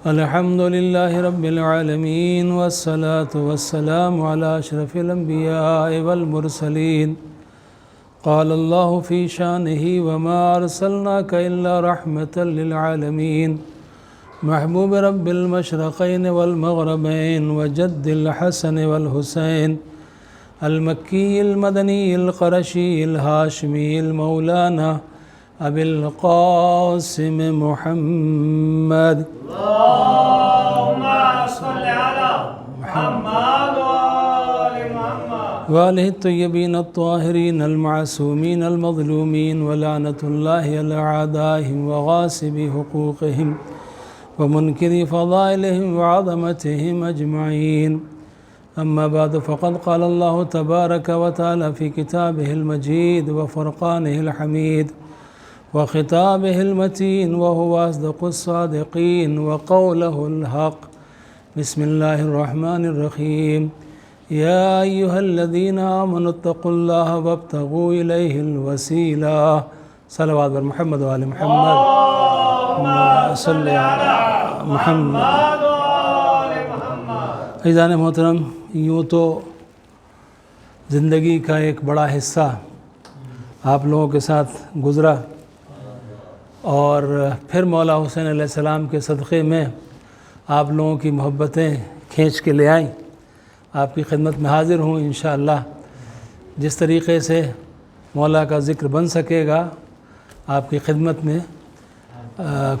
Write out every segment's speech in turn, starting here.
الحمد لله رب العالمين والصلاة والسلام على أشرف الأنبياء والمرسلين. قال الله في شانه وما أرسلناك إلا رحمة للعالمين. محبوب رب المشرقين والمغربين وجد الحسن والحسين المكي المدني القرشي الهاشمي المولانا أبي القاسم محمد. اللهم صل على محمد وآل محمد وآله الطيبين الطاهرين المعصومين المظلومين ولعنة الله على أعدائهم وغاصبي حقوقهم ومنكري فضائلهم وعظمتهم أجمعين. أما بعد، فقد قال الله تبارك وتعالى في كتابه المجيد وفرقانه الحميد وخطابه المتين وهو أصدق الصادقين وقوله الحق. بسم الله الرحمن الرحيم. يا أيها الذين آمنوا اتقوا الله وابتغوا إليه الوسيلة. صلوات بر محمد وآل محمد. اللهم صل على محمد وآل محمد. عزیزان محترم، یوں تو زندگی کا ایک بڑا حصہ آپ لوگوں کے ساتھ گزرا، اور پھر مولا حسین علیہ السلام کے صدقے میں آپ لوگوں کی محبتیں کھینچ کے لے آئیں. آپ کی خدمت میں حاضر ہوں. انشاءاللہ جس طریقے سے مولا کا ذکر بن سکے گا آپ کی خدمت میں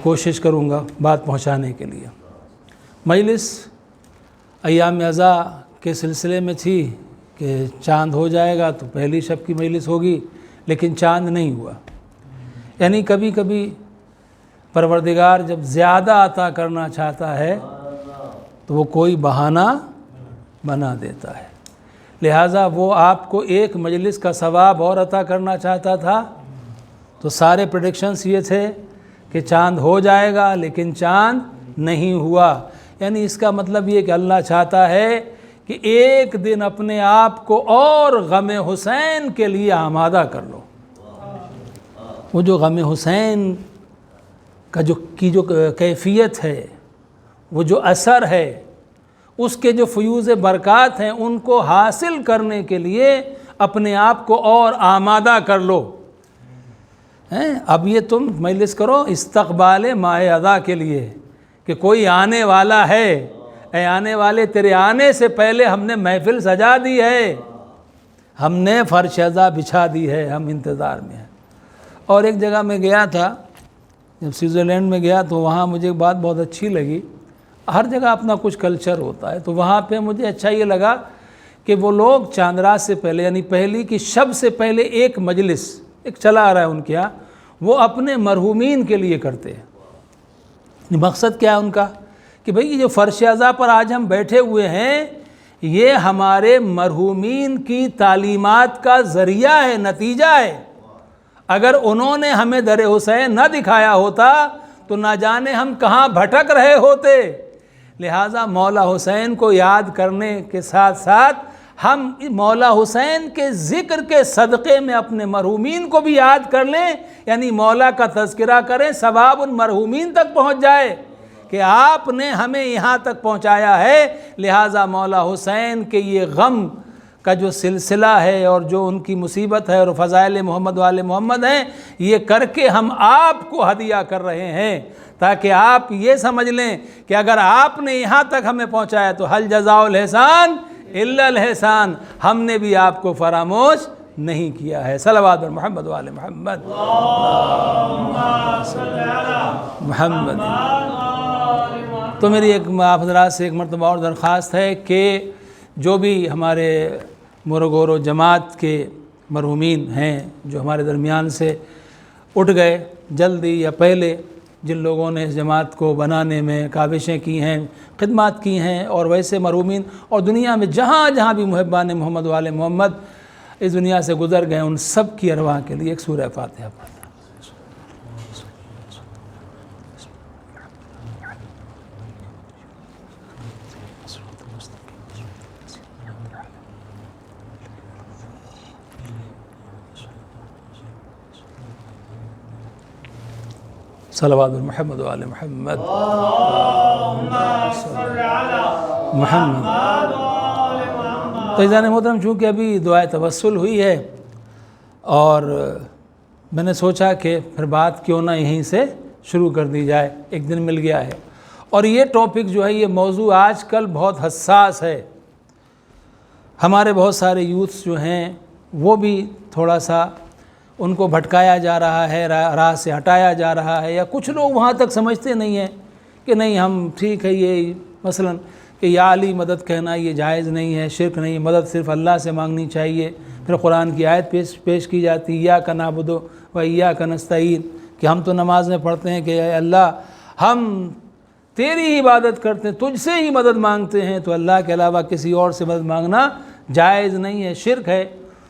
کوشش کروں گا بات پہنچانے کے لیے. مجلس ایام عزا کے سلسلے میں تھی کہ چاند ہو جائے گا تو پہلی شب کی مجلس ہوگی، لیکن چاند نہیں ہوا. یعنی کبھی کبھی پروردگار جب زیادہ عطا کرنا چاہتا ہے تو وہ کوئی بہانہ بنا دیتا ہے. لہٰذا وہ آپ کو ایک مجلس کا ثواب اور عطا کرنا چاہتا تھا، تو سارے پریڈکشنز یہ تھے کہ چاند ہو جائے گا، لیکن چاند نہیں ہوا. یعنی اس کا مطلب یہ کہ اللہ چاہتا ہے کہ ایک دن اپنے آپ کو اور غم حسین کے لیے آمادہ کر لو. وہ جو غم حسین کا جو کیفیت ہے، وہ جو اثر ہے، اس کے جو فیوز برکات ہیں، ان کو حاصل کرنے کے لیے اپنے آپ کو اور آمادہ کر لو. اب یہ تم مجلس کرو استقبال ماہ ادا کے لیے کہ کوئی آنے والا ہے. اے آنے والے، تیرے آنے سے پہلے ہم نے محفل سجا دی ہے، ہم نے فرش ادا بچھا دی ہے، ہم انتظار میں ہیں. اور ایک جگہ میں گیا تھا، جب سوئٹزرلینڈ میں گیا تو وہاں مجھے ایک بات بہت اچھی لگی. ہر جگہ اپنا کچھ کلچر ہوتا ہے، تو وہاں پہ مجھے اچھا یہ لگا کہ وہ لوگ چاند رات سے پہلے، یعنی پہلی کی شب سے پہلے ایک مجلس ایک چلا آ رہا ہے ان کے یہاں، وہ اپنے مرحومین کے لیے کرتے ہیں. مقصد کیا ہے ان کا کہ بھئی یہ جو فرش اعضاء پر آج ہم بیٹھے ہوئے ہیں، یہ ہمارے مرحومین کی تعلیمات کا ذریعہ ہے، نتیجہ ہے. اگر انہوں نے ہمیں در حسین نہ دکھایا ہوتا تو نہ جانے ہم کہاں بھٹک رہے ہوتے. لہٰذا مولا حسین کو یاد کرنے کے ساتھ ساتھ ہم مولا حسین کے ذکر کے صدقے میں اپنے مرحومین کو بھی یاد کر لیں، یعنی مولا کا تذکرہ کریں، ثواب ان مرحومین تک پہنچ جائے کہ آپ نے ہمیں یہاں تک پہنچایا ہے. لہٰذا مولا حسین کے یہ غم کا جو سلسلہ ہے اور جو ان کی مصیبت ہے اور فضائل محمد والے محمد ہیں، یہ کر کے ہم آپ کو ہدیہ کر رہے ہیں، تاکہ آپ یہ سمجھ لیں کہ اگر آپ نے یہاں تک ہمیں پہنچایا تو حل جزاء الحسان الا الحسان، ہم نے بھی آپ کو فراموش نہیں کیا ہے. صلوات بر محمد والے محمد. محمد. تو میری ایک آپ حضرات سے ایک مرتبہ اور درخواست ہے کہ جو بھی ہمارے مرغور و جماعت کے مرحومین ہیں جو ہمارے درمیان سے اٹھ گئے جلدی یا پہلے، جن لوگوں نے اس جماعت کو بنانے میں کاوشیں کی ہیں، خدمات کی ہیں، اور ویسے مرحومین اور دنیا میں جہاں جہاں بھی محبان محمد والے محمد اس دنیا سے گزر گئے، ان سب کی ارواح کے لیے ایک سورہ فاتحہ پڑھیں. صلوات محمد وآل محمد. محمد۔ تو عزیزان محترم، چونکہ ابھی دعائے توسل ہوئی ہے اور میں نے سوچا کہ پھر بات کیوں نہ یہیں سے شروع کر دی جائے، ایک دن مل گیا ہے۔ اور یہ ٹاپک جو ہے، یہ موضوع آج کل بہت حساس ہے۔ ہمارے بہت سارے یوتھس جو ہیں وہ بھی تھوڑا سا ان کو بھٹکایا جا رہا ہے، راہ سے ہٹایا جا رہا ہے، یا کچھ لوگ وہاں تک سمجھتے نہیں ہیں کہ نہیں ہم ٹھیک ہے، یہ مثلا کہ یا علی مدد کہنا یہ جائز نہیں ہے، شرک نہیں، مدد صرف اللہ سے مانگنی چاہیے۔ پھر قرآن کی آیت پیش کی جاتی ہے، ایاک نعبد و ایاک نستعین، کہ ہم تو نماز میں پڑھتے ہیں کہ اے اللہ ہم تیری ہی عبادت کرتے ہیں، تجھ سے ہی مدد مانگتے ہیں، تو اللہ کے علاوہ کسی اور سے مدد مانگنا جائز نہیں ہے، شرک ہے۔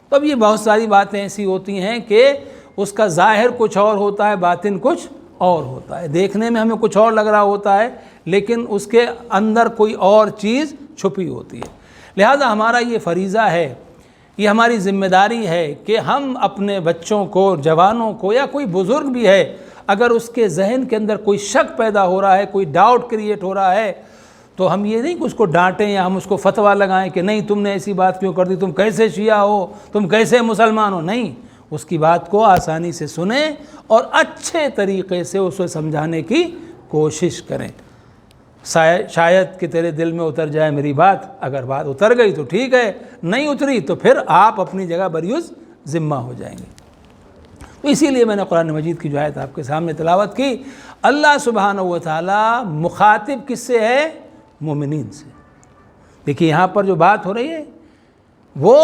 تو اب یہ بہت ساری باتیں ایسی ہوتی ہیں کہ اس کا ظاہر کچھ اور ہوتا ہے، باطن کچھ اور ہوتا ہے، دیکھنے میں ہمیں کچھ اور لگ رہا ہوتا ہے لیکن اس کے اندر کوئی اور چیز چھپی ہوتی ہے۔ لہٰذا ہمارا یہ فریضہ ہے، یہ ہماری ذمہ داری ہے کہ ہم اپنے بچوں کو، جوانوں کو، یا کوئی بزرگ بھی ہے، اگر اس کے ذہن کے اندر کوئی شک پیدا ہو رہا ہے، کوئی ڈاؤٹ کریٹ ہو رہا ہے، تو ہم یہ نہیں کہ اس کو ڈانٹیں یا ہم اس کو فتویٰ لگائیں کہ نہیں تم نے ایسی بات کیوں کر دی، تم کیسے شیعہ ہو، تم کیسے مسلمان ہو۔ نہیں، اس کی بات کو آسانی سے سنیں اور اچھے طریقے سے اسے سمجھانے کی کوشش کریں۔ شاید کہ تیرے دل میں اتر جائے میری بات، اگر بات اتر گئی تو ٹھیک ہے، نہیں اتری تو پھر آپ اپنی جگہ بریُز ذمہ ہو جائیں گے۔ تو اسی لیے میں نے قرآن مجید کی جو آیت آپ کے سامنے تلاوت کی۔ اللہ سبحانہ و تعالیٰ مخاطب کس سے ہے؟ مومنین سے۔ دیکھیے یہاں پر جو بات ہو رہی ہے وہ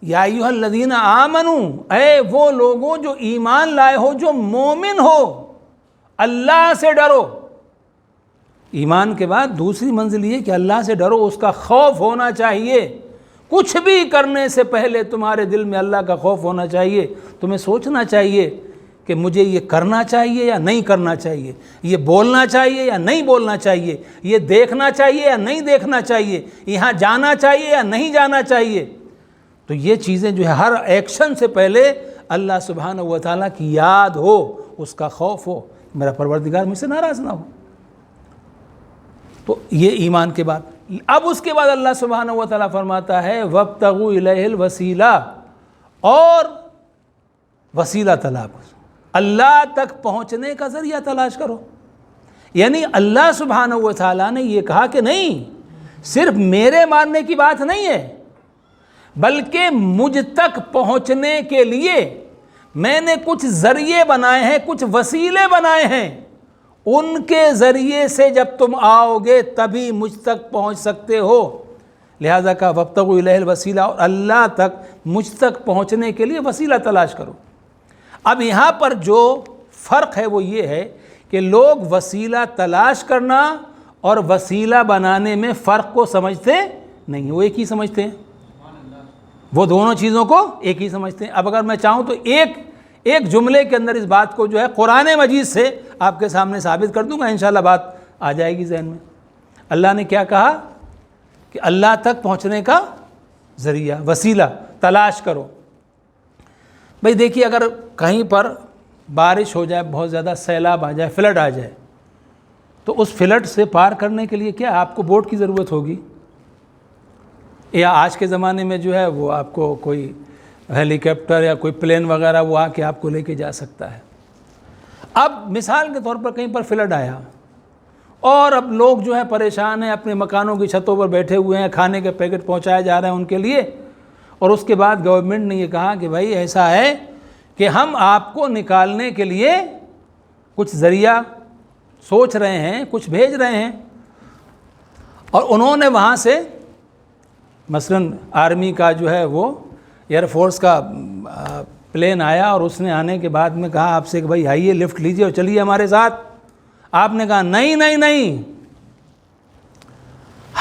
یا ایھا الذین آمنوا، اے وہ لوگوں جو ایمان لائے ہو، جو مومن ہو، اللہ سے ڈرو۔ ایمان کے بعد دوسری منزل یہ کہ اللہ سے ڈرو، اس کا خوف ہونا چاہیے۔ کچھ بھی کرنے سے پہلے تمہارے دل میں اللہ کا خوف ہونا چاہیے، تمہیں سوچنا چاہیے کہ مجھے یہ کرنا چاہیے یا نہیں کرنا چاہیے، یہ بولنا چاہیے یا نہیں بولنا چاہیے، یہ دیکھنا چاہیے یا نہیں دیکھنا چاہیے، یہاں جانا چاہیے یا نہیں جانا چاہیے۔ تو یہ چیزیں جو ہے ہر ایکشن سے پہلے اللہ سبحانہ و تعالیٰ کی یاد ہو، اس کا خوف ہو، میرا پروردگار مجھ سے ناراض نہ ہو۔ تو یہ ایمان کے بعد اب اس کے بعد اللہ سبحانہ و تعالیٰ فرماتا ہے وَابْتَغُوا إِلَيْهِ الْوَسِيلَةَ، اور وسیلہ تلاش، اللہ تک پہنچنے کا ذریعہ تلاش کرو۔ یعنی اللہ سبحانہ و تعالیٰ نے یہ کہا کہ نہیں، صرف میرے ماننے کی بات نہیں ہے، بلکہ مجھ تک پہنچنے کے لیے میں نے کچھ ذریعے بنائے ہیں، کچھ وسیلے بنائے ہیں، ان کے ذریعے سے جب تم آؤ گے تبھی مجھ تک پہنچ سکتے ہو۔ لہذا کہا وابتغوا الیہ الوسیلہ، اور اللہ تک، مجھ تک پہنچنے کے لیے وسیلہ تلاش کرو۔ اب یہاں پر جو فرق ہے وہ یہ ہے کہ لوگ وسیلہ تلاش کرنا اور وسیلہ بنانے میں فرق کو سمجھتے نہیں، وہ ایک ہی سمجھتے ہیں، وہ دونوں چیزوں کو ایک ہی سمجھتے ہیں۔ اب اگر میں چاہوں تو ایک جملے کے اندر اس بات کو جو ہے قرآن مجید سے آپ کے سامنے ثابت کر دوں گا، انشاءاللہ بات آ جائے گی ذہن میں۔ اللہ نے کیا کہا کہ اللہ تک پہنچنے کا ذریعہ، وسیلہ تلاش کرو۔ بھئی دیکھیے، اگر کہیں پر بارش ہو جائے، بہت زیادہ سیلاب آ جائے، فلڈ آ جائے، تو اس فلڈ سے پار کرنے کے لیے کیا آپ کو بوٹ کی ضرورت ہوگی؟ یا آج کے زمانے میں جو ہے وہ آپ کو کوئی ہیلی کاپٹر یا کوئی پلین وغیرہ وہ آ کے آپ کو لے کے جا سکتا ہے۔ اب مثال کے طور پر کہیں پر فلڈ آیا اور اب لوگ جو ہے پریشان ہیں، اپنے مکانوں کی چھتوں پر بیٹھے ہوئے ہیں، کھانے کے پیکٹ پہنچائے جا رہے ہیں ان کے لیے، اور اس کے بعد گورنمنٹ نے یہ کہا کہ بھائی ایسا ہے کہ ہم آپ کو نکالنے کے لیے کچھ ذریعہ سوچ رہے ہیں، کچھ بھیج رہے ہیں، اور انہوں نے وہاں سے مثلاً آرمی کا جو ہے وہ ایئر فورس کا پلین آیا، اور اس نے آنے کے بعد میں کہا آپ سے کہ بھائی آئیے لفٹ لیجئے اور چلیے ہمارے ساتھ۔ آپ نے کہا نہیں نہیں نہیں،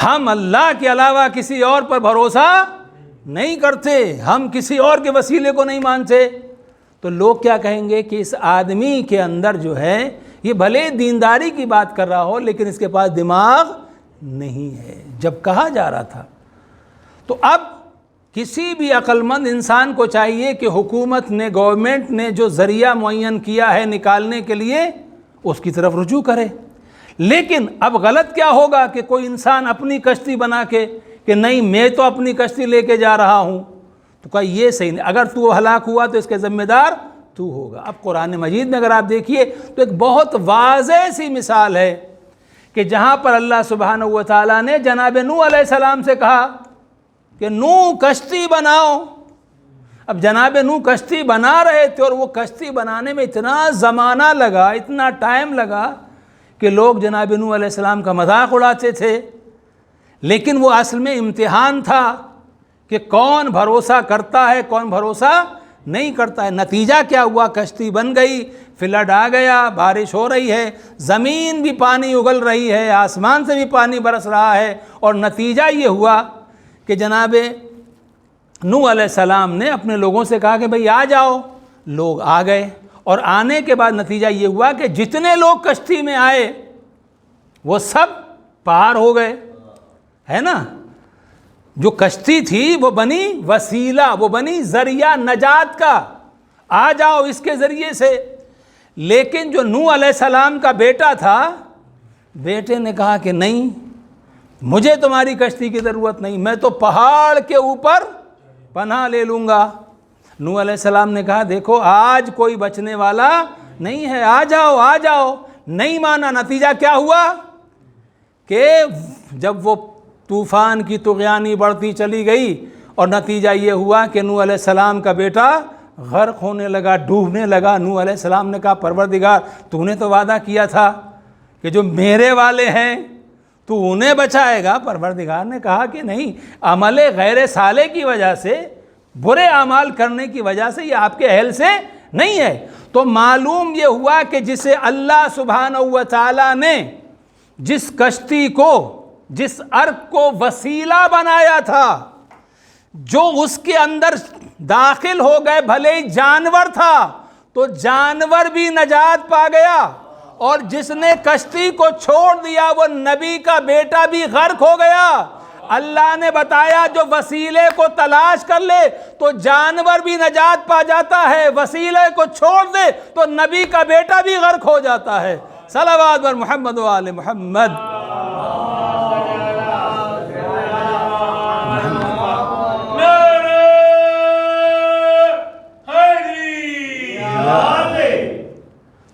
ہم اللہ کے علاوہ کسی اور پر بھروسہ نہیں کرتے، ہم کسی اور کے وسیلے کو نہیں مانتے۔ تو لوگ کیا کہیں گے کہ اس آدمی کے اندر جو ہے، یہ بھلے دینداری کی بات کر رہا ہو لیکن اس کے پاس دماغ نہیں ہے، جب کہا جا رہا تھا۔ تو اب کسی بھی عقل مند انسان کو چاہیے کہ حکومت نے، گورنمنٹ نے جو ذریعہ معین کیا ہے نکالنے کے لیے، اس کی طرف رجوع کرے۔ لیکن اب غلط کیا ہوگا کہ کوئی انسان اپنی کشتی بنا کے کہ نہیں میں تو اپنی کشتی لے کے جا رہا ہوں، تو کہا یہ صحیح نہیں، اگر تو ہلاک ہوا تو اس کے ذمہ دار تو ہوگا۔ اب قرآن مجید میں اگر آپ دیکھیے تو ایک بہت واضح سی مثال ہے کہ جہاں پر اللہ سبحانہ و تعالیٰ نے جناب نوح علیہ السلام سے کہا کہ نوح کشتی بناؤ۔ اب جناب نوح کشتی بنا رہے تھے اور وہ کشتی بنانے میں اتنا زمانہ لگا، اتنا ٹائم لگا کہ لوگ جناب نوح علیہ السلام کا مذاق اڑاتے تھے، لیکن وہ اصل میں امتحان تھا کہ کون بھروسہ کرتا ہے کون بھروسہ نہیں کرتا ہے۔ نتیجہ کیا ہوا؟ کشتی بن گئی، فلڈ آ گیا، بارش ہو رہی ہے، زمین بھی پانی اگل رہی ہے، آسمان سے بھی پانی برس رہا ہے، اور نتیجہ یہ ہوا کہ جناب نوح علیہ السلام نے اپنے لوگوں سے کہا کہ بھئی آ جاؤ، لوگ آ گئے، اور آنے کے بعد نتیجہ یہ ہوا کہ جتنے لوگ کشتی میں آئے وہ سب پار ہو گئے، ہے نا۔ جو کشتی تھی وہ بنی وسیلہ، وہ بنی ذریعہ نجات کا، آ جاؤ اس کے ذریعے سے۔ لیکن جو نوح علیہ السلام کا بیٹا تھا، بیٹے نے کہا کہ نہیں، مجھے تمہاری کشتی کی ضرورت نہیں، میں تو پہاڑ کے اوپر پناہ لے لوں گا۔ نوح علیہ السلام نے کہا دیکھو آج کوئی بچنے والا نہیں ہے، آ جاؤ آ جاؤ، نہیں مانا۔ نتیجہ کیا ہوا کہ جب وہ طوفان کی طغیانی بڑھتی چلی گئی اور نتیجہ یہ ہوا کہ نوح علیہ السلام کا بیٹا غرق ہونے لگا، ڈوبنے لگا۔ نوح علیہ السلام نے کہا پروردگار تو نے تو وعدہ کیا تھا کہ جو میرے والے ہیں تو انہیں بچائے گا۔ پروردگار نے کہا کہ نہیں، عمل غیر صالح کی وجہ سے، برے اعمال کرنے کی وجہ سے یہ آپ کے اہل سے نہیں ہے۔ تو معلوم یہ ہوا کہ جسے اللہ سبحانہ و تعالیٰ نے جس کشتی کو، جس ارک کو وسیلہ بنایا تھا، جو اس کے اندر داخل ہو گئے، بھلے ہی جانور تھا تو جانور بھی نجات پا گیا، اور جس نے کشتی کو چھوڑ دیا وہ نبی کا بیٹا بھی غرق ہو گیا۔ اللہ نے بتایا جو وسیلے کو تلاش کر لے تو جانور بھی نجات پا جاتا ہے، وسیلے کو چھوڑ دے تو نبی کا بیٹا بھی غرق ہو جاتا ہے۔ صلوات بر محمد و آل محمد۔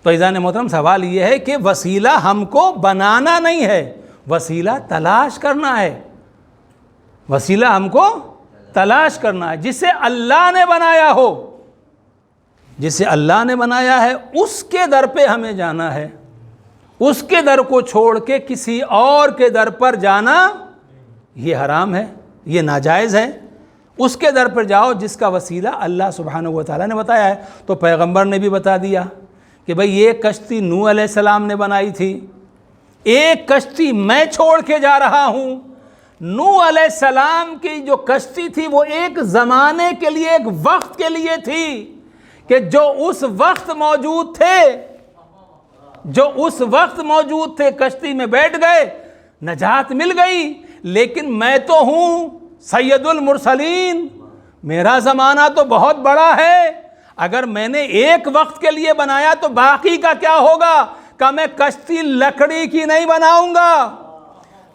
تو عزیزان محترم سوال یہ ہے کہ وسیلہ ہم کو بنانا نہیں ہے، وسیلہ تلاش کرنا ہے، وسیلہ ہم کو تلاش کرنا ہے۔ جسے اللہ نے بنایا ہو، جسے اللہ نے بنایا ہے اس کے در پہ ہمیں جانا ہے، اس کے در کو چھوڑ کے کسی اور کے در پر جانا یہ حرام ہے، یہ ناجائز ہے۔ اس کے در پر جاؤ جس کا وسیلہ اللہ سبحانہ و تعالیٰ نے بتایا ہے۔ تو پیغمبر نے بھی بتا دیا کہ بھئی یہ کشتی نوح علیہ السلام نے بنائی تھی، ایک کشتی میں چھوڑ کے جا رہا ہوں۔ نوح علیہ السلام کی جو کشتی تھی وہ ایک زمانے کے لیے، ایک وقت کے لیے تھی کہ جو اس وقت موجود تھے، جو اس وقت موجود تھے کشتی میں بیٹھ گئے، نجات مل گئی۔ لیکن میں تو ہوں سید المرسلین، میرا زمانہ تو بہت بڑا ہے، اگر میں نے ایک وقت کے لیے بنایا تو باقی کا کیا ہوگا؟ کہ میں کشتی لکڑی کی نہیں بناؤں گا،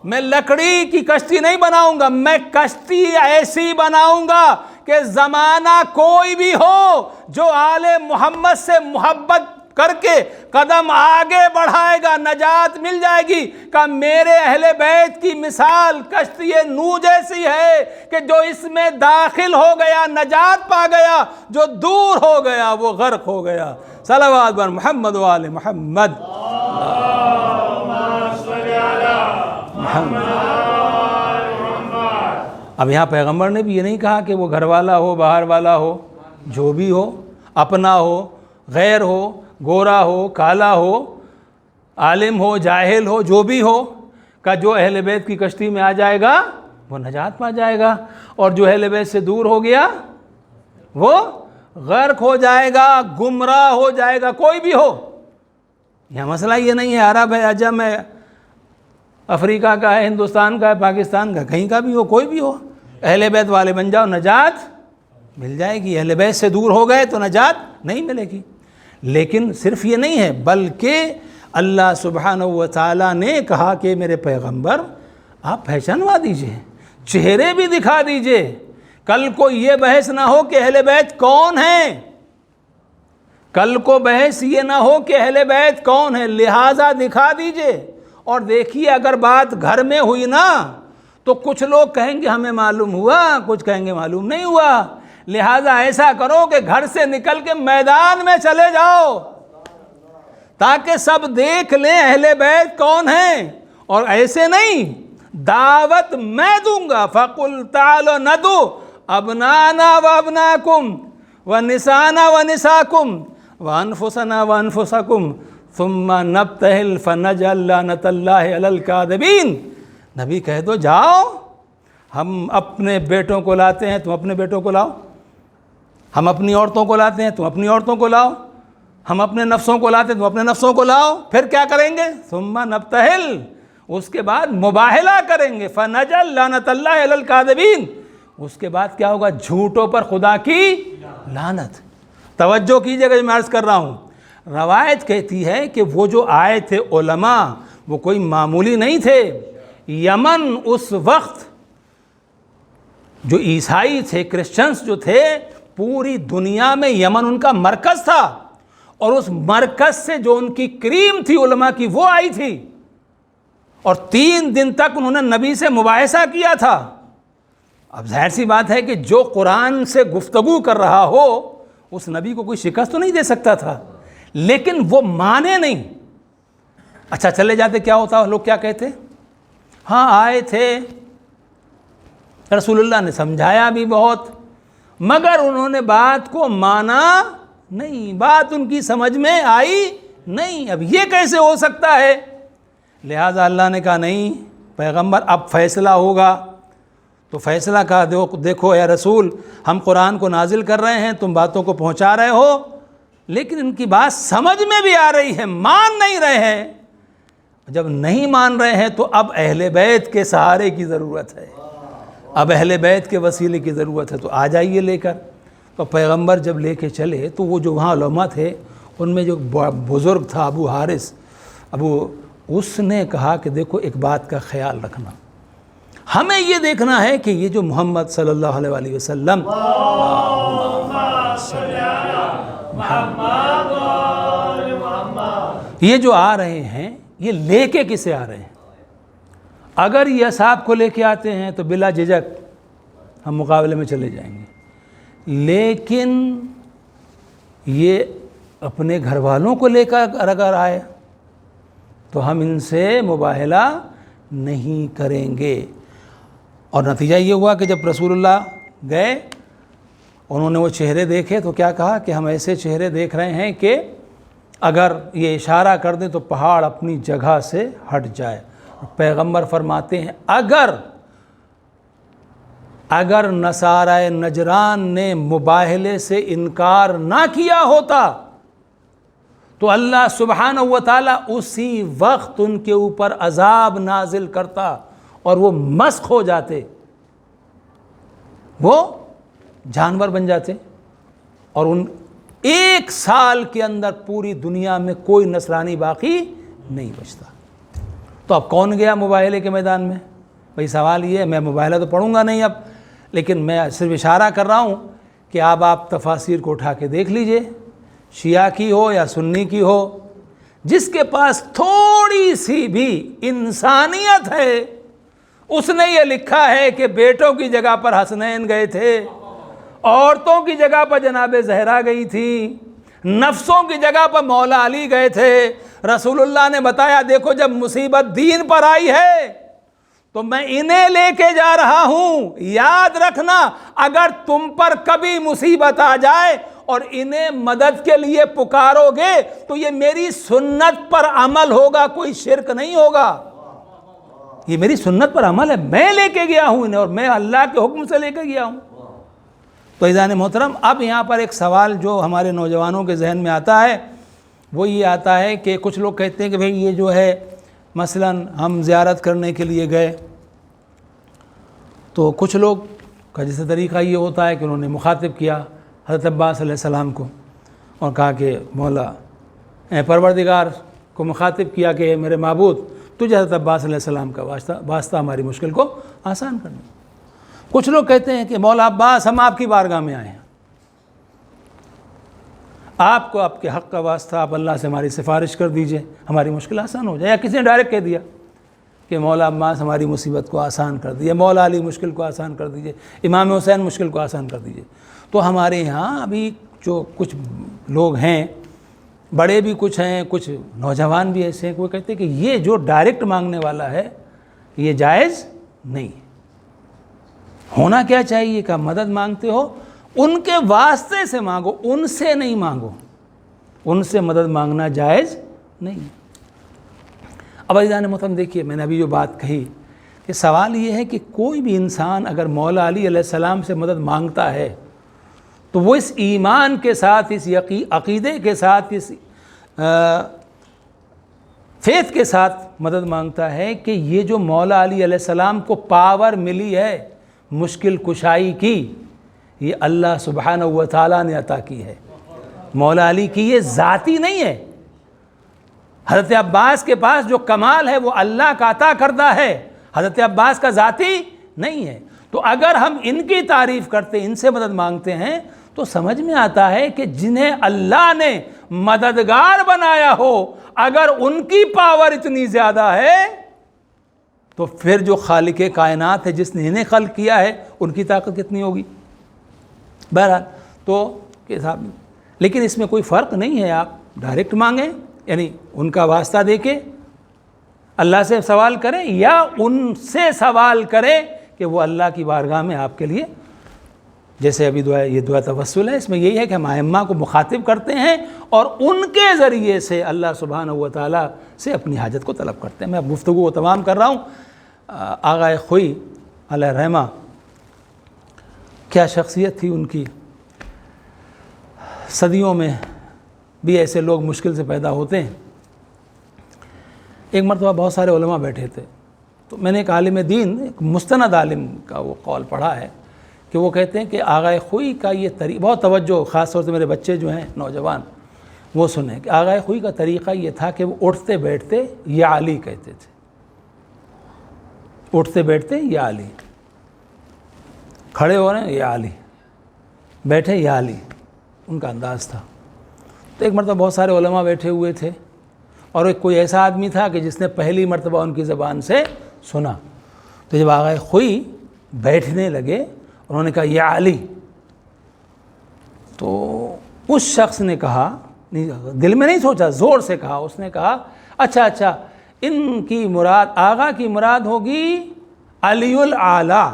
میں لکڑی کی کشتی نہیں بناؤں گا، میں کشتی ایسی بناؤں گا کہ زمانہ کوئی بھی ہو جو آل محمد سے محبت کر کے قدم آگے بڑھائے گا نجات مل جائے گی۔ کہ میرے اہل بیت کی مثال کشتی نوح جیسی ہے کہ جو اس میں داخل ہو گیا نجات پا گیا، جو دور ہو گیا وہ غرق ہو گیا۔ صلوات بر محمد و آل محمد۔ اب یہاں پیغمبر نے بھی یہ نہیں کہا کہ وہ گھر والا ہو، باہر والا ہو، جو بھی ہو، اپنا ہو، غیر ہو، گورا ہو، کالا ہو، عالم ہو، جاہل ہو، جو بھی ہو، کہ جو اہل بیت کی کشتی میں آ جائے گا وہ نجات پا جائے گا، اور جو اہل بیت سے دور ہو گیا وہ غرق ہو جائے گا، گمراہ ہو جائے گا، کوئی بھی ہو۔ یہاں مسئلہ یہ نہیں ہے عرب ہے، عجم ہے، افریقہ کا ہے، ہندوستان کا ہے، پاکستان کا، کہیں کا بھی ہو، کوئی بھی ہو، اہل بیت والے بن جاؤ، نجات مل جائے گی۔ اہل بیت سے دور ہو گئے تو نجات نہیں ملے گی۔ لیکن صرف یہ نہیں ہے، بلکہ اللہ سبحانہ و تعالیٰ نے کہا کہ میرے پیغمبر آپ پہچانوا دیجئے، چہرے بھی دکھا دیجئے، کل کو یہ بحث نہ ہو کہ اہل بیت کون ہیں، کل کو بحث یہ نہ ہو کہ اہل بیت کون ہے، لہٰذا دکھا دیجئے۔ اور دیکھیے اگر بات گھر میں ہوئی نا تو کچھ لوگ کہیں گے ہمیں معلوم ہوا، کچھ کہیں گے معلوم نہیں ہوا، لہٰذا ایسا کرو کہ گھر سے نکل کے میدان میں چلے جاؤ تاکہ سب دیکھ لیں اہل بیت کون ہیں، اور ایسے نہیں، دعوت میں دوں گا، فَقُلْ تَعَالَوْا نَدْعُوا أَبْنَاءَنَا وَأَبْنَاءَكُمْ وَنِسَاءَنَا وَنِسَاءَكُمْ وَأَنفُسَنَا وَأَنفُسَكُمْ ثُمَّ نَبْتَهِلْ فَنَجْعَلْ لَعْنَةَ اللَّهِ عَلَى الْكَاذِبِينَ۔ نبی کہہ دو جاؤ، ہم اپنے بیٹوں کو لاتے ہیں، تم اپنے بیٹوں کو لاؤ، ہم اپنی عورتوں کو لاتے ہیں، تم اپنی عورتوں کو لاؤ، ہم اپنے نفسوں کو لاتے ہیں، تم اپنے نفسوں کو لاؤ، پھر کیا کریں گے؟ ثُمَّ نَبْتَهِلْ، اس کے بعد مباہلہ کریں گے، فَنَجْعَلْ لَعْنَةَ اللَّهِ عَلَى الْكَاذِبِينَ، اس کے بعد کیا ہوگا؟ جھوٹوں پر خدا کی لعنت۔ توجہ کیجئے گا، میں عرض کر رہا ہوں، روایت کہتی ہے کہ وہ جو آئے تھے علماء وہ کوئی معمولی نہیں تھے۔ یمن اس وقت جو عیسائی تھے، کرسچنز جو تھے، پوری دنیا میں یمن ان کا مرکز تھا، اور اس مرکز سے جو ان کی کریم تھی علماء کی وہ آئی تھی، اور 3 دن تک انہوں نے نبی سے مباحثہ کیا تھا۔ اب ظاہر سی بات ہے کہ جو قرآن سے گفتگو کر رہا ہو اس نبی کو کوئی شکست تو نہیں دے سکتا تھا، لیکن وہ مانے نہیں۔ اچھا چلے جاتے، کیا ہوتا، لوگ کیا کہتے؟ ہاں آئے تھے، رسول اللہ نے سمجھایا بھی بہت، مگر انہوں نے بات کو مانا نہیں، بات ان کی سمجھ میں آئی نہیں، اب یہ کیسے ہو سکتا ہے؟ لہٰذا اللہ نے کہا نہیں پیغمبر اب فیصلہ ہوگا۔ تو فیصلہ کہا دیکھو اے رسول، ہم قرآن کو نازل کر رہے ہیں، تم باتوں کو پہنچا رہے ہو، لیکن ان کی بات سمجھ میں بھی آ رہی ہے، مان نہیں رہے ہیں۔ جب نہیں مان رہے ہیں تو اب اہل بیت کے سہارے کی ضرورت ہے، اب اہل بیت کے وسیلے کی ضرورت ہے، تو آ جائیے لے کر۔ تو پیغمبر جب لے کے چلے تو وہ جو وہاں علماء تھے ان میں جو بزرگ تھا ابو حارث، اس نے کہا کہ دیکھو ایک بات کا خیال رکھنا، ہمیں یہ دیکھنا ہے کہ یہ جو محمد صلی اللہ علیہ وآلہ وسلم یہ جو آ رہے ہیں یہ لے کے کسے آ رہے ہیں؟ اگر یہ اصحاب کو لے کے آتے ہیں تو بلا جھجک ہم مقابلے میں چلے جائیں گے، لیکن یہ اپنے گھر والوں کو لے کر اگر آئے تو ہم ان سے مباہلہ نہیں کریں گے۔ اور نتیجہ یہ ہوا کہ جب رسول اللہ گئے انہوں نے وہ چہرے دیکھے تو کیا کہا کہ ہم ایسے چہرے دیکھ رہے ہیں کہ اگر یہ اشارہ کر دیں تو پہاڑ اپنی جگہ سے ہٹ جائے۔ پیغمبر فرماتے ہیں اگر نصارہ نجران نے مباہلے سے انکار نہ کیا ہوتا تو اللہ سبحانہ و تعالیٰ اسی وقت ان کے اوپر عذاب نازل کرتا اور وہ مسخ ہو جاتے، وہ جانور بن جاتے، اور ان 1 سال کے اندر پوری دنیا میں کوئی نصرانی باقی نہیں بچتا۔ تو اب کون گیا مباہلے کے میدان میں؟ بھئی سوال یہ ہے، میں مباہلہ تو پڑھوں گا نہیں اب، لیکن میں صرف اشارہ کر رہا ہوں کہ آپ تفاسیر کو اٹھا کے دیکھ لیجئے، شیعہ کی ہو یا سنی کی ہو، جس کے پاس تھوڑی سی بھی انسانیت ہے اس نے یہ لکھا ہے کہ بیٹوں کی جگہ پر حسنین گئے تھے، عورتوں کی جگہ پر جناب زہرا گئی تھی، نفسوں کی جگہ پر مولا علی گئے تھے۔ رسول اللہ نے بتایا دیکھو جب مصیبت دین پر آئی ہے تو میں انہیں لے کے جا رہا ہوں، یاد رکھنا اگر تم پر کبھی مصیبت آ جائے اور انہیں مدد کے لیے پکارو گے تو یہ میری سنت پر عمل ہوگا، کوئی شرک نہیں ہوگا، یہ میری سنت پر عمل ہے، میں لے کے گیا ہوں انہیں اور میں اللہ کے حکم سے لے کے گیا ہوں۔ تو عزیزان محترم، اب یہاں پر ایک سوال جو ہمارے نوجوانوں کے ذہن میں آتا ہے وہ یہ آتا ہے کہ کچھ لوگ کہتے ہیں کہ بھئی یہ جو ہے مثلا ہم زیارت کرنے کے لیے گئے تو کچھ لوگ کا جیسے طریقہ یہ ہوتا ہے کہ انہوں نے مخاطب کیا حضرت عباس علیہ السلام کو اور کہا کہ مولا اے پروردگار کو مخاطب کیا کہ اے میرے معبود تجھے حضرت عباس علیہ السلام کا واسطہ ہماری مشکل کو آسان کرنا۔ کچھ لوگ کہتے ہیں کہ مولا عباس ہم آپ کی بارگاہ میں آئے ہیں، آپ کو آپ کے حق کا واسطہ آپ اللہ سے ہماری سفارش کر دیجئے، ہماری مشکل آسان ہو جائے۔ یا کسی نے ڈائریکٹ کہہ دیا کہ مولا عباس ہماری مصیبت کو آسان کر دیجئے، مولا علی مشکل کو آسان کر دیجئے، امام حسین مشکل کو آسان کر دیجئے۔ تو ہمارے یہاں ابھی جو کچھ لوگ ہیں، بڑے بھی کچھ ہیں، کچھ نوجوان بھی ایسے ہیں کہ وہ کہتے ہیں کہ یہ جو ڈائریکٹ مانگنے والا ہے یہ جائز نہیں ہے۔ ہونا کیا چاہیے کہ مدد مانگتے ہو ان کے واسطے سے مانگو، ان سے نہیں مانگو، ان سے مدد مانگنا جائز نہیں ہے۔ اب عزیزان محترم دیکھیے، میں نے ابھی جو بات کہی کہ سوال یہ ہے کہ کوئی بھی انسان اگر مولا علی علیہ السلام سے مدد مانگتا ہے تو وہ اس ایمان کے ساتھ، اس عقیدے کے ساتھ، اس فیتھ کے ساتھ مدد مانگتا ہے کہ یہ جو مولا علی علیہ السلام کو پاور ملی ہے مشکل کشائی کی، یہ اللہ سبحانہ و تعالیٰ نے عطا کی ہے، مولا علی کی یہ ذاتی نہیں ہے۔ حضرت عباس کے پاس جو کمال ہے وہ اللہ کا عطا کردہ ہے، حضرت عباس کا ذاتی نہیں ہے۔ تو اگر ہم ان کی تعریف کرتے، ان سے مدد مانگتے ہیں تو سمجھ میں آتا ہے کہ جنہیں اللہ نے مددگار بنایا ہو اگر ان کی پاور اتنی زیادہ ہے تو پھر جو خالق کائنات ہے جس نے انہیں خلق کیا ہے ان کی طاقت کتنی ہوگی۔ بہرحال تو کے حساب میں، لیکن اس میں کوئی فرق نہیں ہے، آپ ڈائریکٹ مانگیں یعنی ان کا واسطہ دے کے اللہ سے سوال کریں، یا ان سے سوال کریں کہ وہ اللہ کی بارگاہ میں آپ کے لیے، جیسے ابھی دعا، یہ دعا توسل ہے، اس میں یہی ہے کہ ہم ائمہ کو مخاطب کرتے ہیں اور ان کے ذریعے سے اللہ سبحانہ و تعالیٰ سے اپنی حاجت کو طلب کرتے ہیں۔ میں اب گفتگو کو تمام کر رہا ہوں۔ آغا خوئی علیہ رحمہ، کیا شخصیت تھی ان کی، صدیوں میں بھی ایسے لوگ مشکل سے پیدا ہوتے ہیں۔ ایک مرتبہ بہت سارے علماء بیٹھے تھے، تو میں نے ایک عالم دین، ایک مستند عالم کا وہ قول پڑھا ہے کہ وہ کہتے ہیں کہ آغا خوئی کا یہ طریقہ، بہت توجہ، خاص طور سے میرے بچے جو ہیں نوجوان وہ سنیں، کہ آغا خوئی کا طریقہ یہ تھا کہ وہ اٹھتے بیٹھتے یا علی کہتے تھے، اٹھتے بیٹھتے یا علی، کھڑے ہو رہے ہیں یا علی، بیٹھے یا علی، ان کا انداز تھا۔ تو ایک مرتبہ بہت سارے علماء بیٹھے ہوئے تھے اور ایک کوئی ایسا آدمی تھا کہ جس نے پہلی مرتبہ ان کی زبان سے سنا، تو جب آغا خوئی بیٹھنے لگے انہوں نے کہا یا علی، تو اس شخص نے کہا، دل میں نہیں سوچا، زور سے کہا، اس نے کہا اچھا ان کی مراد، آغا کی مراد ہوگی علی الاعلیٰ،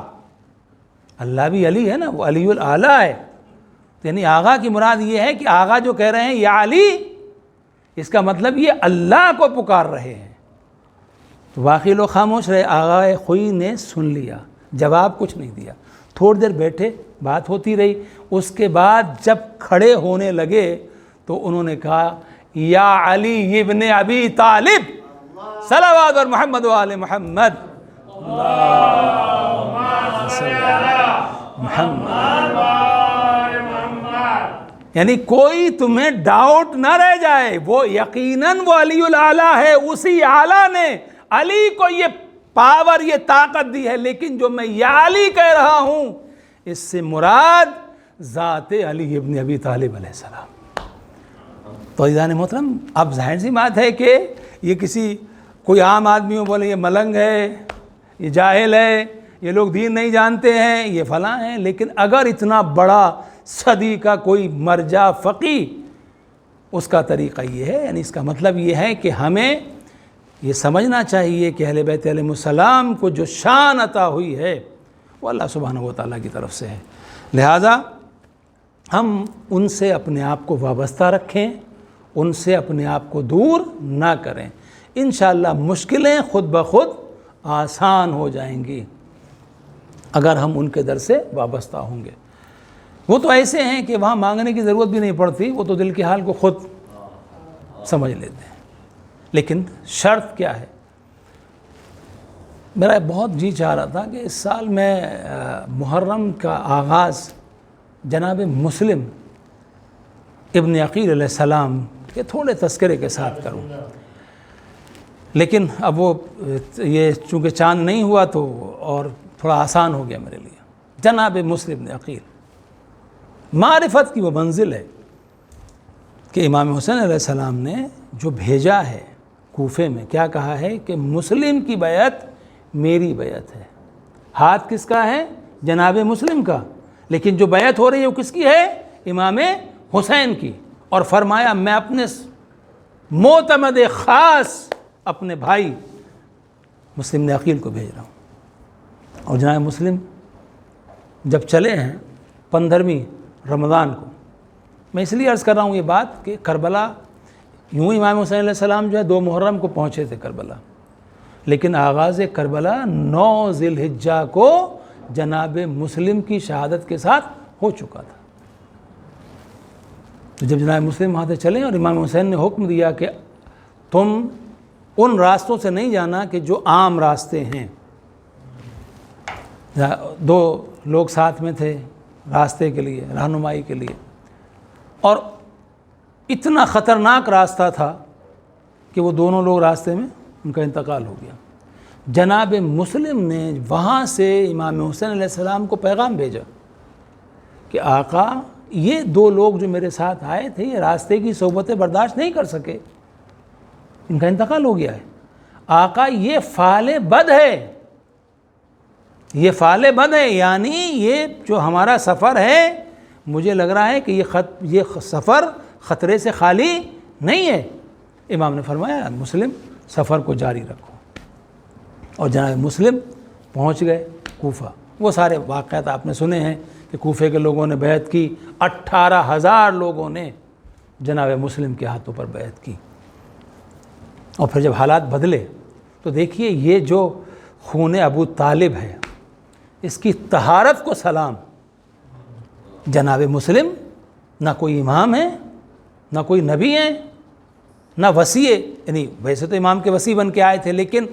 اللہ بھی علی ہے نا، وہ علی الاعلیٰ ہے، یعنی آغا کی مراد یہ ہے کہ آغا جو کہہ رہے ہیں یا علی، اس کا مطلب یہ اللہ کو پکار رہے ہیں۔ تو باقی لوگ خاموش رہے، آغا خوئی نے سن لیا، جواب کچھ نہیں دیا، تھوڑی دیر بیٹھے، بات ہوتی رہی، اس کے بعد جب کھڑے ہونے لگے تو انہوں نے کہا یا علی ابن ابی طالب صلوات اور محمد و آل محمد، یعنی کوئی تمہیں ڈاؤٹ نہ رہ جائے، وہ یقیناً وہ علی الاعلیٰ ہے، اسی اعلیٰ نے علی کو یہ پاور، یہ طاقت دی ہے، لیکن جو میں یا علی کہہ رہا ہوں اس سے مراد ذات علی ابن ابی طالب علیہ السلام۔ تو عزیزان محترم، اب ظاہر سی بات ہے کہ یہ کسی کوئی عام آدمی ہو بولے یہ ملنگ ہے، یہ جاہل ہے، یہ لوگ دین نہیں جانتے ہیں، یہ فلاں ہیں، لیکن اگر اتنا بڑا صدی کا کوئی مرجع فقی، اس کا طریقہ یہ ہے، یعنی اس کا مطلب یہ ہے کہ ہمیں یہ سمجھنا چاہیے کہ اہل بیت علیہ السلام کو جو شان عطا ہوئی ہے وہ اللہ سبحانہ و تعالیٰ کی طرف سے ہے، لہٰذا ہم ان سے اپنے آپ کو وابستہ رکھیں، ان سے اپنے آپ کو دور نہ کریں، انشاءاللہ مشکلیں خود بخود آسان ہو جائیں گی اگر ہم ان کے در سے وابستہ ہوں گے۔ وہ تو ایسے ہیں کہ وہاں مانگنے کی ضرورت بھی نہیں پڑتی، وہ تو دل کے حال کو خود سمجھ لیتے ہیں، لیکن شرط کیا ہے؟ میرا بہت جی چاہ رہا تھا کہ اس سال میں محرم کا آغاز جناب مسلم ابن عقیل علیہ السلام کے تھوڑے تذکرے کے ساتھ کروں، لیکن اب وہ یہ چونکہ چاند نہیں ہوا تو اور تھوڑا آسان ہو گیا میرے لیے۔ جناب مسلم بن عقیل، معرفت کی وہ منزل ہے کہ امام حسین علیہ السلام نے جو بھیجا ہے کوفے میں، کیا کہا ہے کہ مسلم کی بیعت میری بیعت ہے۔ ہاتھ کس کا ہے؟ جناب مسلم کا، لیکن جو بیعت ہو رہی ہے وہ کس کی ہے؟ امام حسین کی۔ اور فرمایا میں اپنے معتمد خاص اپنے بھائی مسلم بن عقیل کو بھیج رہا ہوں۔ اور جناب مسلم جب چلے ہیں 15ویں رمضان کو، میں اس لیے عرض کر رہا ہوں یہ بات کہ کربلا، یوں امام حسین علیہ السلام جو ہے 2 محرم کو پہنچے تھے کربلا، لیکن آغاز کربلا 9 ذی الحجہ کو جناب مسلم کی شہادت کے ساتھ ہو چکا تھا۔ تو جب جناب مسلم وہاں سے چلے اور امام حسین نے حکم دیا کہ تم ان راستوں سے نہیں جانا کہ جو عام راستے ہیں، 2 لوگ ساتھ میں تھے راستے کے لیے، رہنمائی کے لیے، اور اتنا خطرناک راستہ تھا کہ وہ دونوں لوگ راستے میں ان کا انتقال ہو گیا۔ جناب مسلم نے وہاں سے امام حسین علیہ السلام کو پیغام بھیجا کہ آقا یہ 2 لوگ جو میرے ساتھ آئے تھے یہ راستے کی صحبتیں برداشت نہیں کر سکے، ان کا انتقال ہو گیا ہے۔ آقا یہ فعل بد ہے، یہ فعل بد ہے، یعنی یہ جو ہمارا سفر ہے مجھے لگ رہا ہے کہ یہ سفر خطرے سے خالی نہیں ہے۔ امام نے فرمایا مسلم سفر کو جاری رکھو، اور جناب مسلم پہنچ گئے کوفہ۔ وہ سارے واقعات آپ نے سنے ہیں کہ کوفے کے لوگوں نے بیعت کی، 18,000 لوگوں نے جناب مسلم کے ہاتھوں پر بیعت کی۔ اور پھر جب حالات بدلے تو دیکھیے یہ جو خون ابو طالب ہے اس کی طہارت کو سلام۔ جناب مسلم نہ کوئی امام ہے، نہ کوئی نبی ہے، نہ وصی، یعنی ویسے تو امام کے وصی بن کے آئے تھے لیکن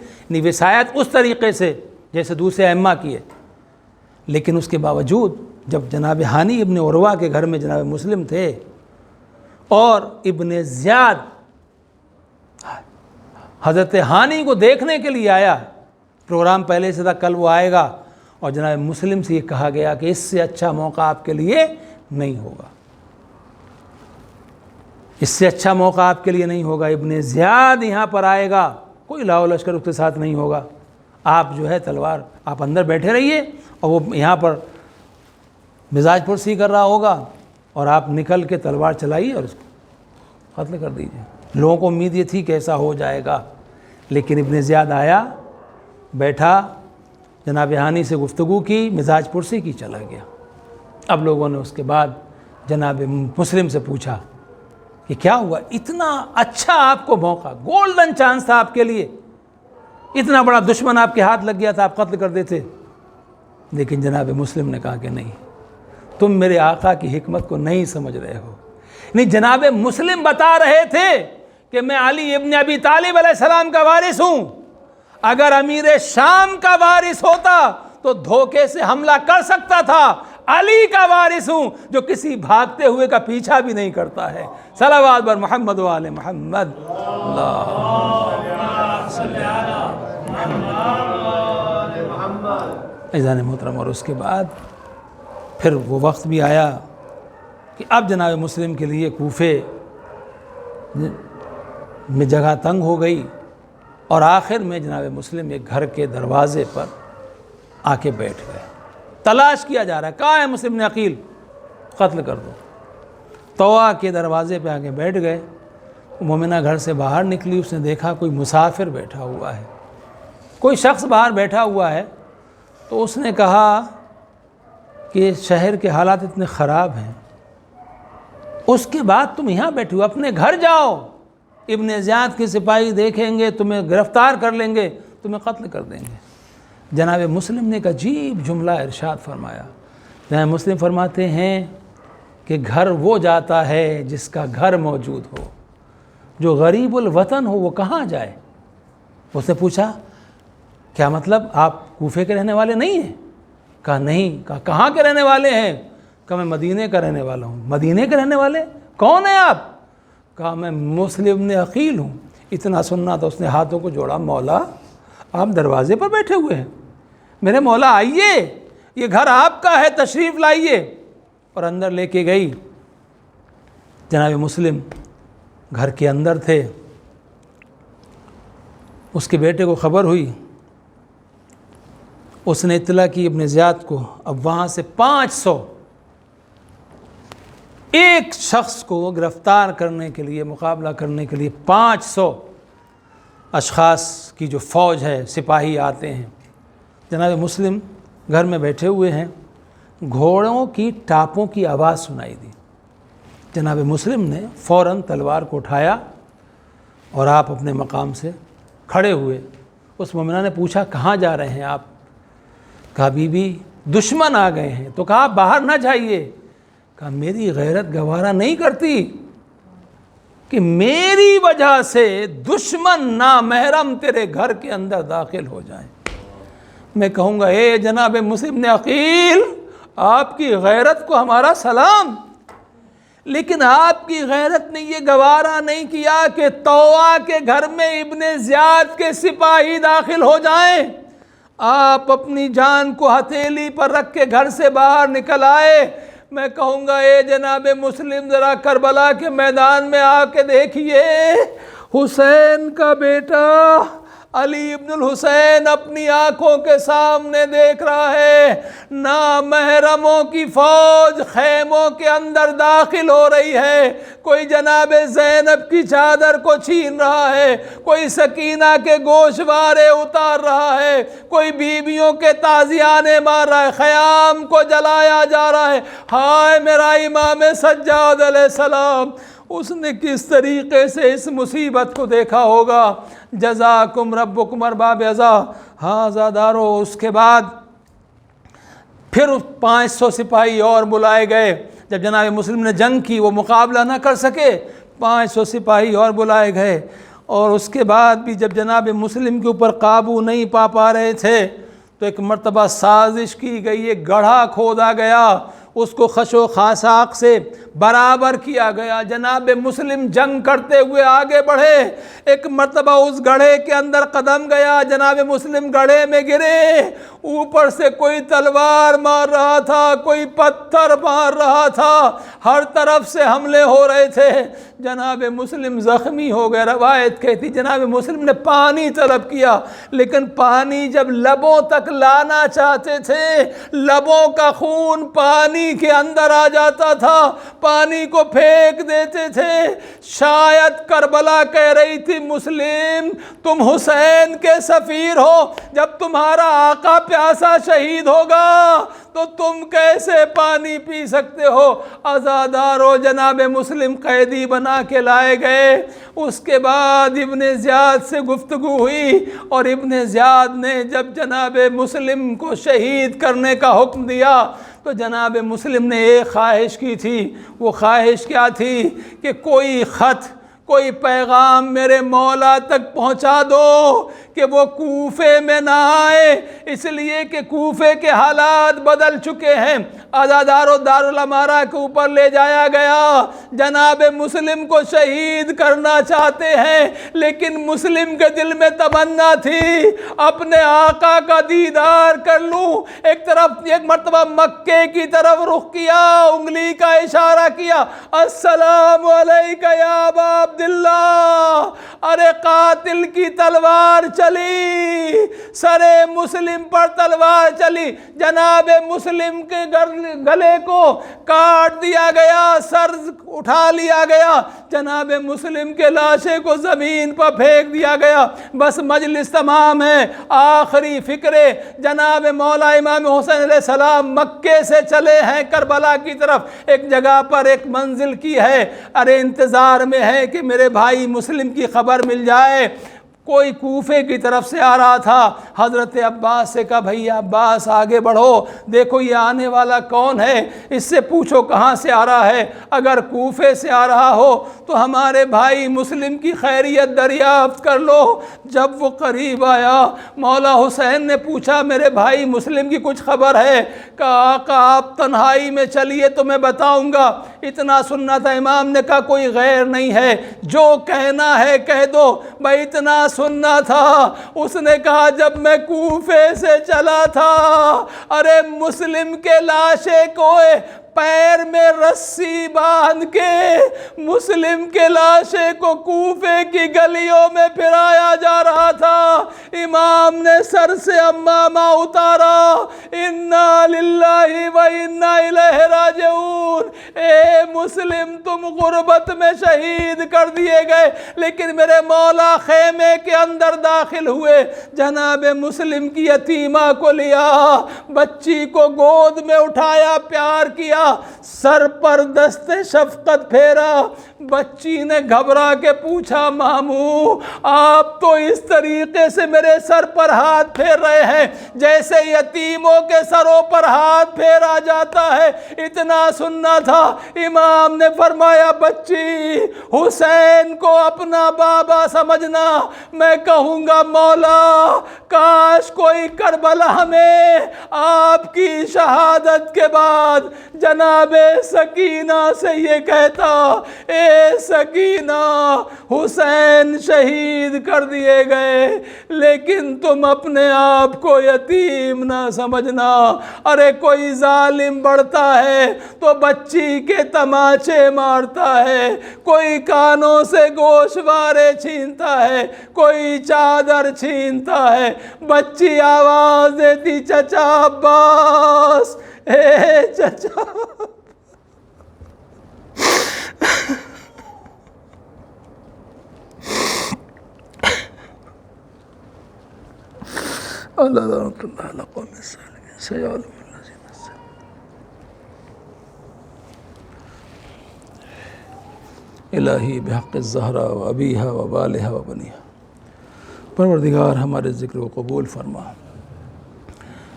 وصایت اس طریقے سے جیسے دوسرے ائمہ کی ہے، لیکن اس کے باوجود جب جناب ہانی ابن عروہ کے گھر میں جناب مسلم تھے اور ابن زیاد حضرت ہانی کو دیکھنے کے لیے آیا، پروگرام پہلے سے تھا کل وہ آئے گا، اور جناب مسلم سے یہ کہا گیا کہ اس سے اچھا موقع آپ کے لیے نہیں ہوگا، اس سے اچھا موقع آپ کے لیے نہیں ہوگا، ابن زیاد یہاں پر آئے گا، کوئی لاؤ لشکر اس کے ساتھ نہیں ہوگا، آپ جو ہے تلوار آپ اندر بیٹھے رہیے اور وہ یہاں پر مزاج پرسی کر رہا ہوگا اور آپ نکل کے تلوار چلائیے اور اس کو قتل کر دیجیے۔ لوگوں کو امید یہ تھی کہ ایسا ہو جائے گا، لیکن ابن زیاد آیا، بیٹھا، جناب ہانی سے گفتگو کی، مزاج پرسی کی، چلا گیا۔ اب لوگوں نے اس کے بعد جناب مسلم سے پوچھا کہ کیا ہوا، اتنا اچھا آپ کو موقع، گولڈن چانس تھا آپ کے لیے، اتنا بڑا دشمن آپ کے ہاتھ لگ گیا تھا، آپ قتل کر دیتے، لیکن جناب مسلم نے کہا کہ نہیں، تم میرے آقا کی حکمت کو نہیں سمجھ رہے ہو۔ نہیں، جناب مسلم بتا رہے تھے کہ میں علی ابن ابی طالب علیہ السلام کا وارث ہوں، اگر امیر شام کا وارث ہوتا تو دھوکے سے حملہ کر سکتا تھا، علی کا وارث ہوں جو کسی بھاگتے ہوئے کا پیچھا بھی نہیں کرتا ہے۔ صلوات بر محمد و آل محمد۔ عزیزان محترم، اور اس کے بعد پھر وہ وقت بھی آیا کہ اب جناب مسلم کے لیے کوفے میں جگہ تنگ ہو گئی، اور آخر میں جناب مسلم ایک گھر کے دروازے پر آ کے بیٹھ گئے۔ تلاش کیا جا رہا ہے، کہاں ہے مسلم بن عقیل، قتل کر دو۔ طوا کے دروازے پہ آ کے بیٹھ گئے۔ مومنہ گھر سے باہر نکلی، اس نے دیکھا کوئی مسافر بیٹھا ہوا ہے، کوئی شخص باہر بیٹھا ہوا ہے، تو اس نے کہا کہ شہر کے حالات اتنے خراب ہیں، اس کے بعد تم یہاں بیٹھے ہو، اپنے گھر جاؤ، ابن زیاد کے سپاہی دیکھیں گے، تمہیں گرفتار کر لیں گے، تمہیں قتل کر دیں گے۔ جناب مسلم نے ایک عجیب جملہ ارشاد فرمایا۔ جناب مسلم فرماتے ہیں کہ گھر وہ جاتا ہے جس کا گھر موجود ہو، جو غریب الوطن ہو وہ کہاں جائے۔ اس نے پوچھا کیا مطلب آپ کوفے کے رہنے والے نہیں ہیں؟ کہا نہیں۔ کہا کہاں کے رہنے والے ہیں؟ کہا میں مدینے کا رہنے والا ہوں۔ مدینے کے رہنے والے؟ کون ہیں آپ؟ کہا میں مسلم بن عقیل ہوں، اتنا سننا تو اس نے ہاتھوں کو جوڑا، مولا آپ دروازے پر بیٹھے ہوئے ہیں، میرے مولا آئیے، یہ گھر آپ کا ہے، تشریف لائیے۔ اور اندر لے کے گئی۔ جناب مسلم گھر کے اندر تھے، اس کے بیٹے کو خبر ہوئی، اس نے اطلاع کی ابن زیاد کو۔ اب وہاں سے 500 ایک شخص کو گرفتار کرنے کے لیے، مقابلہ کرنے کے لیے 500 اشخاص کی جو فوج ہے، سپاہی آتے ہیں۔ جناب مسلم گھر میں بیٹھے ہوئے ہیں، گھوڑوں کی ٹاپوں کی آواز سنائی دی۔ جناب مسلم نے فوراً تلوار کو اٹھایا اور آپ اپنے مقام سے کھڑے ہوئے۔ اس مومنہ نے پوچھا کہاں جا رہے ہیں آپ؟ کہا بی بی دشمن آ گئے ہیں۔ تو کہا باہر نہ جائیے۔ کہا میری غیرت گوارا نہیں کرتی کہ میری وجہ سے دشمن نامحرم تیرے گھر کے اندر داخل ہو جائیں۔ میں کہوں گا اے جناب مسلم نے عقیل، آپ کی غیرت کو ہمارا سلام، لیکن آپ کی غیرت نے یہ گوارا نہیں کیا کہ طوع کے گھر میں ابن زیاد کے سپاہی داخل ہو جائیں۔ آپ اپنی جان کو ہتھیلی پر رکھ کے گھر سے باہر نکل آئے۔ میں کہوں گا اے جناب مسلم ذرا کربلا کے میدان میں آ کے دیکھیے، حسین کا بیٹا علی ابن الحسین اپنی آنکھوں کے سامنے دیکھ رہا ہے نامحرموں کی فوج خیموں کے اندر داخل ہو رہی ہے، کوئی جناب زینب کی چادر کو چھین رہا ہے، کوئی سکینہ کے گوشوارے اتار رہا ہے، کوئی بیویوں کے تازیانے مار رہا ہے، خیام کو جلایا جا رہا ہے۔ ہائے میرا امام سجاد علیہ السلام، اس نے کس طریقے سے اس مصیبت کو دیکھا ہوگا۔ جزاکم ربکم ارباب عزا ہاذا دارو۔ اس کے بعد پھر 500 سپاہی اور بلائے گئے۔ جب جناب مسلم نے جنگ کی، وہ مقابلہ نہ کر سکے، 500 سپاہی اور بلائے گئے۔ اور اس کے بعد بھی جب جناب مسلم کے اوپر قابو نہیں پا رہے تھے تو ایک مرتبہ سازش کی گئی، ایک گڑھا کھودا گیا، اس کو خش و خاشاک سے برابر کیا گیا۔ جناب مسلم جنگ کرتے ہوئے آگے بڑھے، ایک مرتبہ اس گڑھے کے اندر قدم گیا، جناب مسلم گڑھے میں گرے، اوپر سے کوئی تلوار مار رہا تھا، کوئی پتھر مار رہا تھا، ہر طرف سے حملے ہو رہے تھے۔ جناب مسلم زخمی ہو گئے۔ روایت کہتی جناب مسلم نے پانی طلب کیا، لیکن پانی جب لبوں تک لانا چاہتے تھے، لبوں کا خون پانی کے اندر آ جاتا تھا، پانی کو پھینک دیتے تھے۔ شاید کربلا کہہ رہی تھی مسلم تم حسین کے سفیر ہو، جب تمہارا آقا پیاسا شہید ہوگا تو تم کیسے پانی پی سکتے ہو؟ عزادارو جناب مسلم قیدی بنا کے لائے گئے۔ اس کے بعد ابن زیاد سے گفتگو ہوئی اور ابن زیاد نے جب جناب مسلم کو شہید کرنے کا حکم دیا تو جناب مسلم نے ایک خواہش کی تھی۔ وہ خواہش کیا تھی کہ کوئی خط، کوئی پیغام میرے مولا تک پہنچا دو کہ وہ کوفے میں نہ آئے، اس لیے کہ کوفے کے حالات بدل چکے ہیں۔ عزادارو دارالامارہ کے اوپر لے جایا گیا، جناب مسلم کو شہید کرنا چاہتے ہیں، لیکن مسلم کے دل میں تمنا تھی اپنے آقا کا دیدار کر لوں۔ ایک مرتبہ مکے کی طرف رخ کیا، انگلی کا اشارہ کیا، السلام علیکہ یا ابا عبداللہ۔ ارے قاتل کی تلوار چلی، سر مسلم پر تلوار چلی، جناب مسلم کے گلے کو کاٹ دیا گیا، سر اٹھا لیا گیا، جناب مسلم کے لاشے کو زمین پر پھینک دیا گیا۔ بس مجلس تمام ہے، آخری فکرے جناب مولا امام حسین علیہ السلام مکے سے چلے ہیں کربلا کی طرف، ایک جگہ پر ایک منزل کی ہے، ارے انتظار میں ہے کہ میرے بھائی مسلم کی خبر مل جائے۔ کوئی کوفے کی طرف سے آ رہا تھا۔ حضرت عباس سے کہا بھئی عباس آگے بڑھو، دیکھو یہ آنے والا کون ہے، اس سے پوچھو کہاں سے آ رہا ہے، اگر کوفے سے آ رہا ہو تو ہمارے بھائی مسلم کی خیریت دریافت کر لو۔ جب وہ قریب آیا مولا حسین نے پوچھا میرے بھائی مسلم کی کچھ خبر ہے؟ کہا آقا آپ تنہائی میں چلیے تو میں بتاؤں گا۔ اتنا سننا تھا، امام نے کہا کوئی غیر نہیں ہے، جو کہنا ہے کہہ دو۔ بھائی اتنا سننا تھا۔ اس نے کہا جب میں کوفے سے چلا تھا، ارے مسلم کے لاشے کو پیر میں رسی باندھ کے مسلم کے لاشے کو کوفے کی گلیوں میں پھرایا جا رہا تھا۔ امام نے سر سے عمامہ اتارا، انا للہ و انا الیہ راجعون۔ اے مسلم تم غربت میں شہید کر دیے گئے، لیکن میرے مولا خیمے کے اندر داخل ہوئے، جناب مسلم کی یتیمہ کو لیا، بچی کو گود میں اٹھایا، پیار کیا، سر پر دست شفقت پھیرا۔ بچی نے گھبرا کے پوچھا ماموں آپ تو اس طریقے سے میرے سر پر ہاتھ پھیر رہے ہیں جیسے یتیموں کے سروں پر ہاتھ پھیرا جاتا ہے۔ اتنا سننا تھا۔ امام نے فرمایا بچی حسین کو اپنا بابا سمجھنا، میں کہوں گا مولا کاش کوئی کربلا میں آپ کی شہادت کے بعد جناب سکینہ سے یہ کہتا اے سکینہ حسین شہید کر دیے گئے، لیکن تم اپنے آپ کو یتیم نہ سمجھنا۔ ارے کوئی ظالم بڑھتا ہے تو بچی کے تماچے مارتا ہے، کوئی کانوں سے گوشوارے چھینتا ہے، کوئی چادر چھینتا ہے۔ بچی آواز دیتی چچا عباس، اے چچا اللہ رحمت اللہ علیہ قوم الظالمین سیعلم الذین الہی بحق الزہرا و ابیہا و بالہا و بنیہا۔ پروردگار ہمارے ذکر کو قبول فرما۔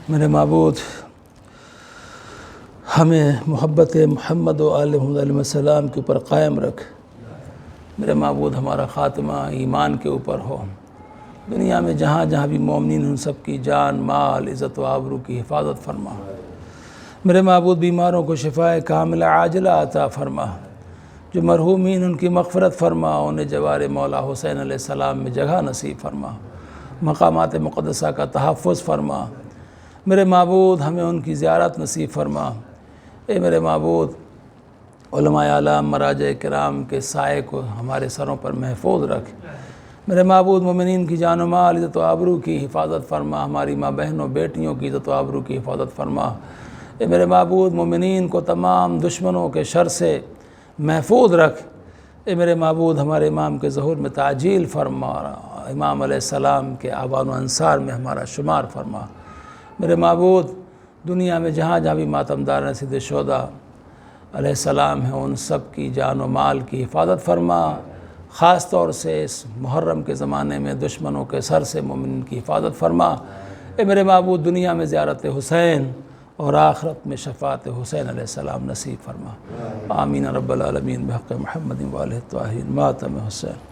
میرے معبود ہمیں محبت محمد و آل محمد علیہ السلام کے اوپر قائم رکھ۔ میرے معبود ہمارا خاتمہ ایمان کے اوپر ہو۔ دنیا میں جہاں جہاں بھی مومنین ان سب کی جان مال عزت و آبرو کی حفاظت فرما۔ میرے معبود بیماروں کو شفائے کاملہ عاجلہ عطا فرما۔ جو مرحومین ان کی مغفرت فرما، انہیں جوار مولا حسین علیہ السلام میں جگہ نصیب فرما۔ مقامات مقدسہ کا تحفظ فرما۔ میرے معبود ہمیں ان کی زیارت نصیب فرما۔ اے میرے معبود علماء اعلام مراجع کرام کے سائے کو ہمارے سروں پر محفوظ رکھ۔ میرے معبود مومنین کی جان و مال عزت و آبرو کی حفاظت فرما، ہماری ماں بہنوں بیٹیوں کی عزت و آبرو کی حفاظت فرما۔ اے میرے معبود مومنین کو تمام دشمنوں کے شر سے محفوظ رکھ۔ اے میرے معبود ہمارے امام کے ظہور میں تعجیل فرما، امام علیہ السلام کے آبان و انصار میں ہمارا شمار فرما۔ میرے معبود دنیا میں جہاں جہاں بھی ماتمداران سید شہداء علیہ السلام ہیں ان سب کی جان و مال کی حفاظت فرما، خاص طور سے اس محرم کے زمانے میں دشمنوں کے سر سے مومنین کی حفاظت فرما۔ اے میرے معبود دنیا میں زیارت حسین اور آخرت میں شفاعت حسین علیہ السلام نصیب فرما۔ آمین رب العالمین بحق محمد و آلہ الطاہرین۔ ماتم حسین۔